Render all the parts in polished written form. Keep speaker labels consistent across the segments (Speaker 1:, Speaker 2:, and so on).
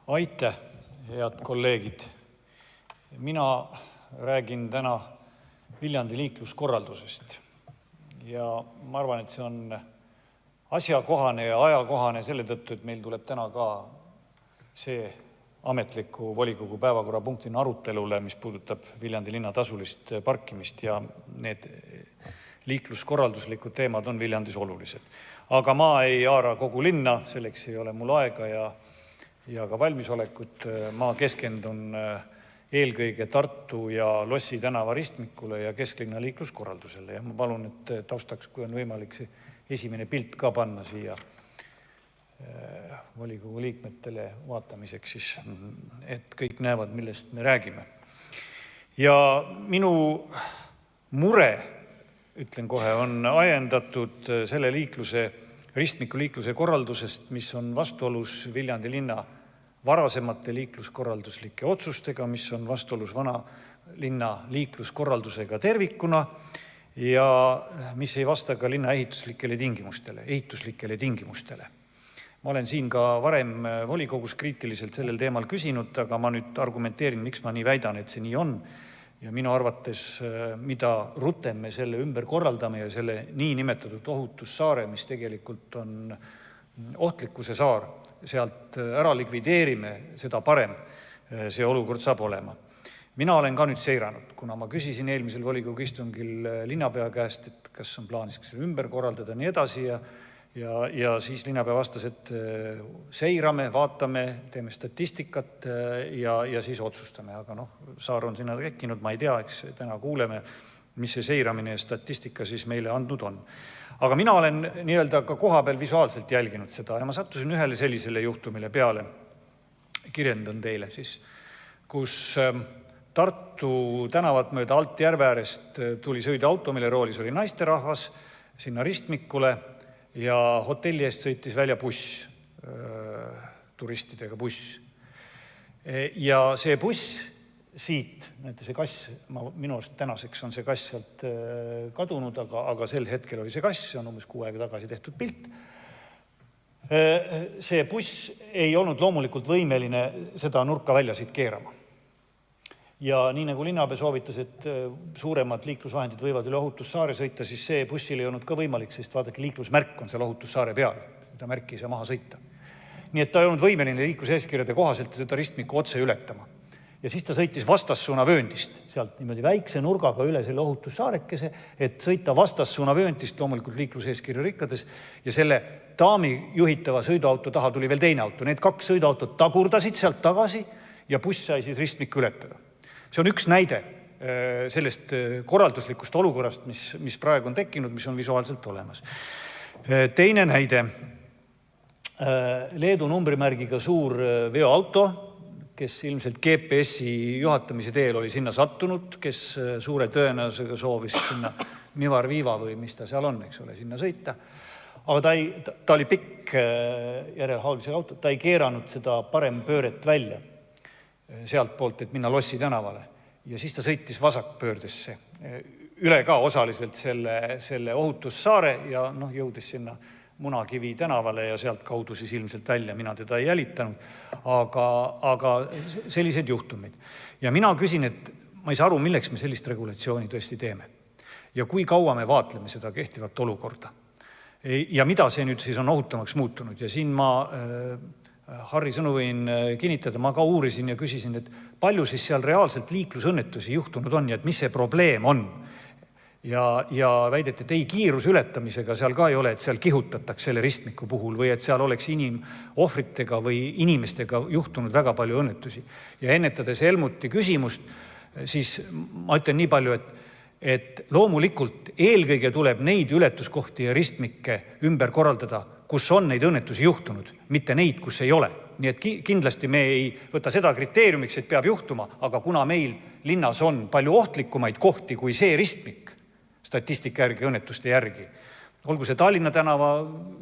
Speaker 1: Aitäh, head kolleegid! Mina räägin täna Viljandi liikluskorraldusest. Ja ma arvan, et see on asjakohane ja ajakohane selle tõttu, et meil tuleb täna ka see ametliku volikogu päevakorrapunktina arutelule, mis puudutab Viljandi linna tasulist parkimist, ja need liikluskorralduslikud teemad on Viljandis olulised. Aga ma ei haara kogu linna, selleks ei ole mul aega ja ka valmisolekut. Ma keskendun eelkõige Tartu ja Lossi tänava ristmikule ja kesklinna liikluskorraldusele. Ja ma palun, et taustaks, kui on võimalik, see esimene pilt ka panna siia volikogu liikmetele vaatamiseks, siis, et kõik näevad, millest me räägime. Ja minu mure, ütlen kohe, on ajendatud selle ristmiku liikluse korraldusest, mis on vastuolus Viljandi linna varasemate liikluskorralduslike otsustega, mis on vastuolus vana linna liikluskorraldusega tervikuna ja mis ei vasta ka linna ehituslikele tingimustele. Ma olen siin ka varem volikogus kriitiliselt sellel teemal küsinud, aga ma nüüd argumenteerin, miks ma nii väidan, et see nii on. Ja minu arvates, mida rutem me selle ümber korraldame ja selle niinimetatud ohutussaare, mis tegelikult on ohtlikkuse saar, sealt ära likvideerime, seda parem see olukord saab olema. Mina olen ka nüüd seiranud, kuna ma küsisin eelmisel volikogu istungil linnapea käest, et kas on plaanis selle ümber korraldada ja nii edasi, ja siis linnapea vastas, et seirame, vaatame, teeme statistikat ja siis otsustame. Aga saar on sinna tekkinud, ma ei tea, eks täna kuuleme, mis see seiramine ja statistika siis meile andnud on. Aga mina olen nii-öelda ka koha peal visuaalselt jälginud seda ja ma sattusin ühele sellisele juhtumile peale. Kirjendan teile siis, kus Tartu tänavat mööda Altjärve äärest tuli sõida auto, mille roolis oli naisterahvas sinna ristmikule ja hotelli eest sõitis välja buss, turistidega buss. Ja see buss siit, näete see kass, minu arust tänaseks on see kass sealt kadunud, aga sel hetkel oli see kass, see on umbes 6 aega tagasi tehtud pilt. See buss ei olnud loomulikult võimeline seda nurka välja siit keerama. Ja nii nagu linnapea soovitas, et suuremad liiklusvahendid võivad üle ohutussaare sõita, siis see bussil ei olnud ka võimalik, sest vaadake, liiklusmärk on seal ohutussaare peal. Seda märki ei saa maha sõita. Nii et ta ei olnud võimeline liikluseeskirjade kohaselt seda ristmikku otse ületama. Ja siis ta sõitis vastassuunavööndist, sealt niimoodi väikse nurgaga üle selle ohutussaarekese, et sõita vastassuunavööndist loomulikult liikluseeskirja rikkades, ja selle daami juhitava sõiduauto taha tuli veel teine auto. Need 2 sõiduautot tagurdasid sealt tagasi ja buss sai siis ristmikku ületada. See on üks näide sellest korralduslikust olukorrast, mis praegu on tekkinud, mis on visuaalselt olemas. Teine näide. Leedu numbrimärgiga suur veoauto, kes ilmselt GPS-i juhatamise teel oli sinna sattunud, kes suure tõenäosusega soovis sinna Mivar-Viiva või mis ta seal on, eks ole, sinna sõita. Aga ta oli pikk järelhaaglisega auto, ta ei keeranud seda parem pööret välja sealt poolt, et minna Lossi tänavale. Ja siis ta sõitis vasakpöördesse üle ka osaliselt selle ohutussaare ja jõudis sinna Munakivi tänavale ja sealt kaudu siis ilmselt välja. Mina teda ei jälitanud, aga sellised juhtumid. Ja mina küsin, et ma ei saa aru, milleks me sellist regulatsiooni tõesti teeme. Ja kui kaua me vaatleme seda kehtivat olukorda. Ja mida see nüüd siis on ohutamaks muutunud. Ja siin ma Harri sõnu võin kinnitada, ma ka uurisin ja küsisin, et palju siis seal reaalselt liiklusõnnetusi juhtunud on ja et mis see probleem on. Ja väideti, et ei, kiiruse ületamisega seal ka ei ole, et seal kihutatakse selle ristmiku puhul või et seal oleks ohvritega või inimestega juhtunud väga palju õnnetusi. Ja ennetades Helmuti küsimust, siis ma ütlen nii palju, et loomulikult eelkõige tuleb neid ületuskohti ja ristmikke ümber korraldada, kus on neid õnnetusi juhtunud, mitte neid, kus ei ole. Nii et kindlasti me ei võta seda kriteeriumiks, et peab juhtuma, aga kuna meil linnas on palju ohtlikumaid kohti kui see ristmik, statistika järgi, õnnetuste järgi, olgu see Tallinna tänava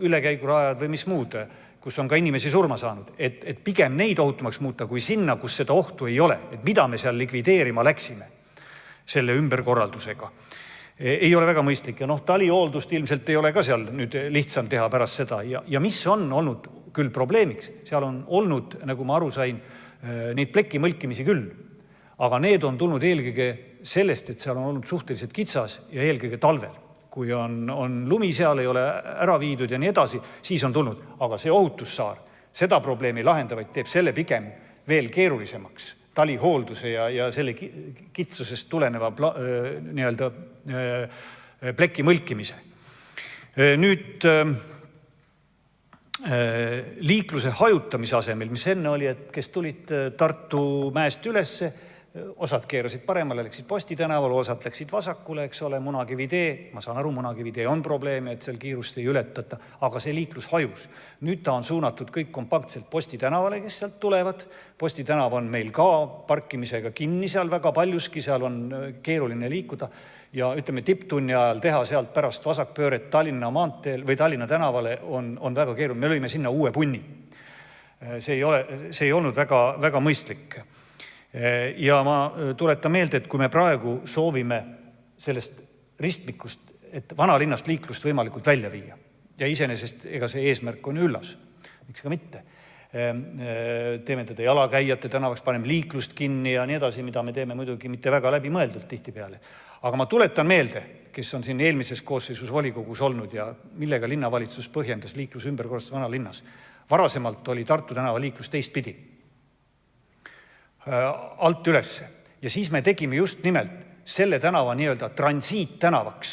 Speaker 1: ülekäigurajad või mis muud, kus on ka inimesi surma saanud, et pigem neid ohutumaks muuta kui sinna, kus seda ohtu ei ole, et mida me seal likvideerima läksime selle ümberkorraldusega. Ei ole väga mõistlik ja talihooldust ilmselt ei ole ka seal nüüd lihtsam teha pärast seda ja mis on olnud küll probleemiks, seal on olnud, nagu ma aru sain, neid pleki mõlkimisi küll. Aga need on tulnud eelkõige sellest, et seal on olnud suhteliselt kitsas ja eelkõige talvel. Kui on lumi seal, ei ole ära viidud ja nii edasi, siis on tulnud. Aga see ohutussaar seda probleemi lahendavaid teeb selle pigem veel keerulisemaks. Talihoolduse ja selle kitsusest tuleneva nii-öelda pleki mõlkimise. Nüüd liikluse hajutamise asemel, mis enne oli, et kes tulid Tartu mäest ülesse, osad keerasid paremale, läksid Posti tänavale, osad läksid vasakule, eks ole, Munakivi tee. Ma saan aru, Munakivi tee on probleemi, et seal kiirust ei ületata, aga see liiklus hajus. Nüüd ta on suunatud kõik kompaktselt Posti tänavale, kes sealt tulevad. Posti tänav on meil ka parkimisega kinni seal väga paljuski, seal on keeruline liikuda. Ja ütleme, tipptunni ajal teha sealt pärast vasakpööret Tallinna maanteel või Tallinna tänavale on väga keeruline. Me lõime sinna uue punni. See ei olnud väga mõistlik. Ja ma tuletan meelde, et kui me praegu soovime sellest ristmikust, et vanalinnast liiklust võimalikult välja viia, ja iseenesest ega see eesmärk on üllas, miks ka mitte, teeme teda jalakäijate tänavaks, paneme liiklust kinni ja nii edasi, mida me teeme muidugi mitte väga läbimõeldult tihtipeale. Aga ma tuletan meelde, kes on siin eelmises koosseisus volikogus olnud ja millega linnavalitsus põhjendas liiklus ümberkorraldust vanalinnas. Varasemalt oli Tartu tänava liiklus teistpidi. Alt ülesse. Ja siis me tegime just nimelt selle tänava nii-öelda transiittänavaks.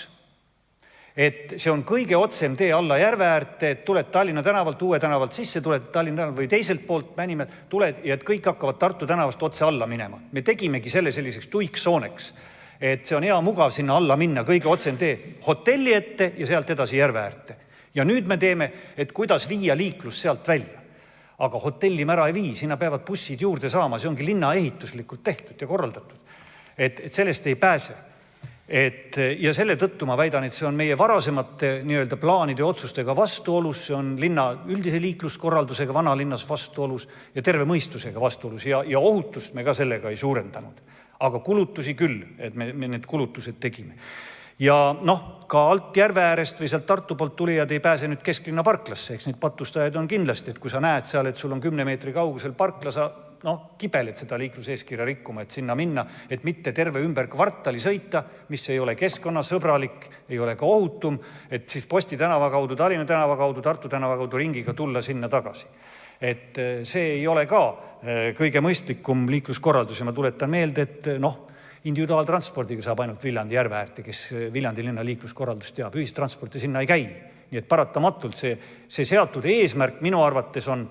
Speaker 1: Et see on kõige otsem tee alla järve äärte, et tuled Tallinna tänavalt, Uue tänavalt sisse, tuled Tallinna tänavalt või teiselt poolt Mänimäelt, tuled ja et kõik hakkavad Tartu tänavast otse alla minema. Me tegimegi selle selliseks tuiksooneks, et see on hea mugav sinna alla minna, kõige otsem tee hotelli ette ja sealt edasi järve äärte. Ja nüüd me teeme, et kuidas viia liiklus sealt välja. Aga hotelli me ära ei vii, sinna peavad bussid juurde saama, see ongi linna ehituslikult tehtud ja korraldatud. Et sellest ei pääse. Ja selle tõttu ma väidan, et see on meie varasemate nii-öelda plaanide otsustega vastuolus, see on linna üldise liikluskorraldusega vanalinnas vastuolus ja terve mõistusega vastuolus ja ohutust me ka sellega ei suurendanud. Aga kulutusi küll, et me need kulutused tegime. Ja ka alt järve äärest või sealt Tartu poolt tulijad ei pääse nüüd kesklinna parklasse. Eks neid patustajaid on kindlasti, et kui sa näed seal, et sul on 10 meetri kaugusel parkla, sa kibeled seda liikluseeskirja rikkuma, et sinna minna, et mitte terve ümber kvartali sõita, mis ei ole keskkonnasõbralik, ei ole ka ohutum, et siis Posti tänava kaudu, Tallinna tänava kaudu, Tartu tänava kaudu ringiga tulla sinna tagasi. Et see ei ole ka kõige mõistlikum liikluskorraldus ja ma tuletan meelde, et individuaaltranspordiga saab ainult Viljandi järve äärte, kes Viljandi linna liikluskorraldust teab. Ühistransporti sinna ei käi. Nii et paratamatult see seatud eesmärk minu arvates on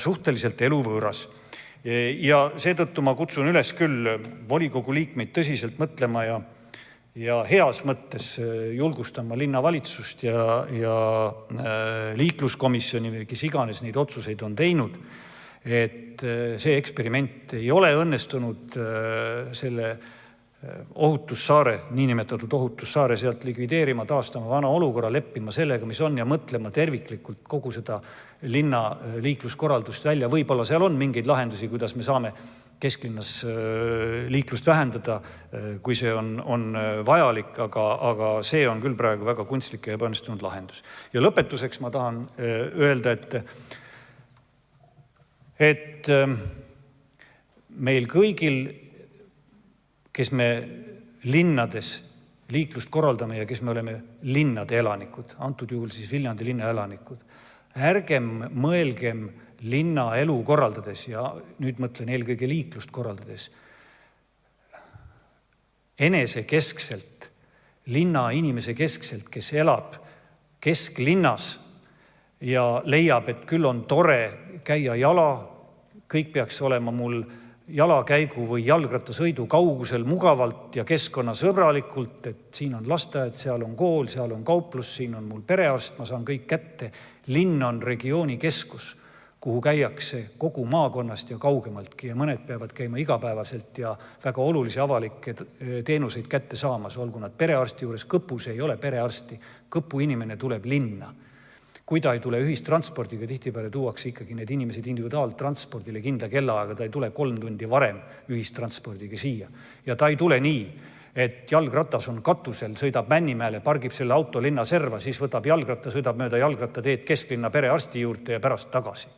Speaker 1: suhteliselt eluvõõras. Ja seetõttu ma kutsun üles küll volikogu liikmeid tõsiselt mõtlema ja heas mõttes julgustama linnavalitsust ja liikluskomisjoni, kes iganes neid otsuseid on teinud, et see eksperiment ei ole õnnestunud selle ohutussaare, niinimetatud ohutussaare sealt likvideerima, taastama vana olukorra, leppima sellega, mis on ja mõtlema terviklikult kogu seda linna liikluskorraldust välja. Võib-olla seal on mingeid lahendusi, kuidas me saame kesklinnas liiklust vähendada, kui see on vajalik, aga see on küll praegu väga kunstlik ja ebaõnnestunud lahendus. Ja lõpetuseks ma tahan öelda, et meil kõigil, kes me linnades liiklust korraldame ja kes me oleme linnade elanikud, antud juhul siis Viljandi linna elanikud, ärgem mõelgem linna elu korraldades ja nüüd mõtlen eelkõige liiklust korraldades enesekeskselt, linna inimese keskselt, kes elab kesklinnas ja leiab, et küll on tore käia jala, kõik peaks olema mul jalakäigu või jalgrattasõidu kaugusel mugavalt ja keskkonnasõbralikult, et siin on lasteaed, seal on kool, seal on kauplus, siin on mul perearst, ma saan kõik kätte. Linn on regiooni keskus, kuhu käiakse kogu maakonnast ja kaugemaltki ja mõned peavad käima igapäevaselt ja väga olulisi avalikke teenuseid kätte saamas, olgu nad perearsti juures. Kõpus ei ole perearsti, Kõpu inimene tuleb linna. Kui ta ei tule ühistranspordiga, tihtipeale tuuakse ikkagi need inimesed individuaaltranspordile kindla kellaaega, ta ei tule 3 tundi varem ühistranspordiga siia. Ja ta ei tule nii, et jalgratas on katusel, sõidab Männimäele, pargib selle auto linna serva, siis võtab jalgratta, sõidab mööda jalgrattateed kesklinna perearsti juurde ja pärast tagasi.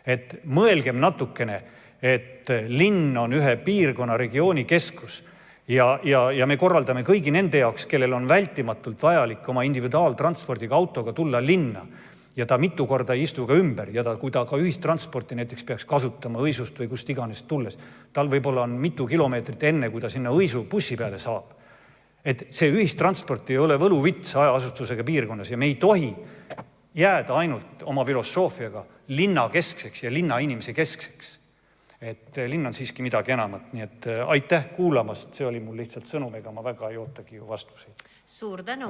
Speaker 1: Et mõelgem natukene, et linn on ühe piirkonna regiooni keskus ja me korraldame kõigi nende jaoks, kellel on vältimatult vajalik oma individuaaltranspordiga autoga tulla linna ja ta mitu korda ei istu ka ümber ja kui ta ka ühistransporti näiteks peaks kasutama Õisust või kust iganes tulles, tal võib-olla on mitu kilomeetrit enne, kui ta sinna Õisu bussi peale saab. Et see ühistransport ei ole võluvits hajaasustusega piirkonnas ja me ei tohi jääda ainult oma filosoofiaga linna keskseks ja linna inimese keskseks. Et linn on siiski midagi enamat. Nii et aitäh kuulamast. See oli mul lihtsalt sõnum, ega ma väga ei ootagi ju vastuseid.
Speaker 2: Suur tänu.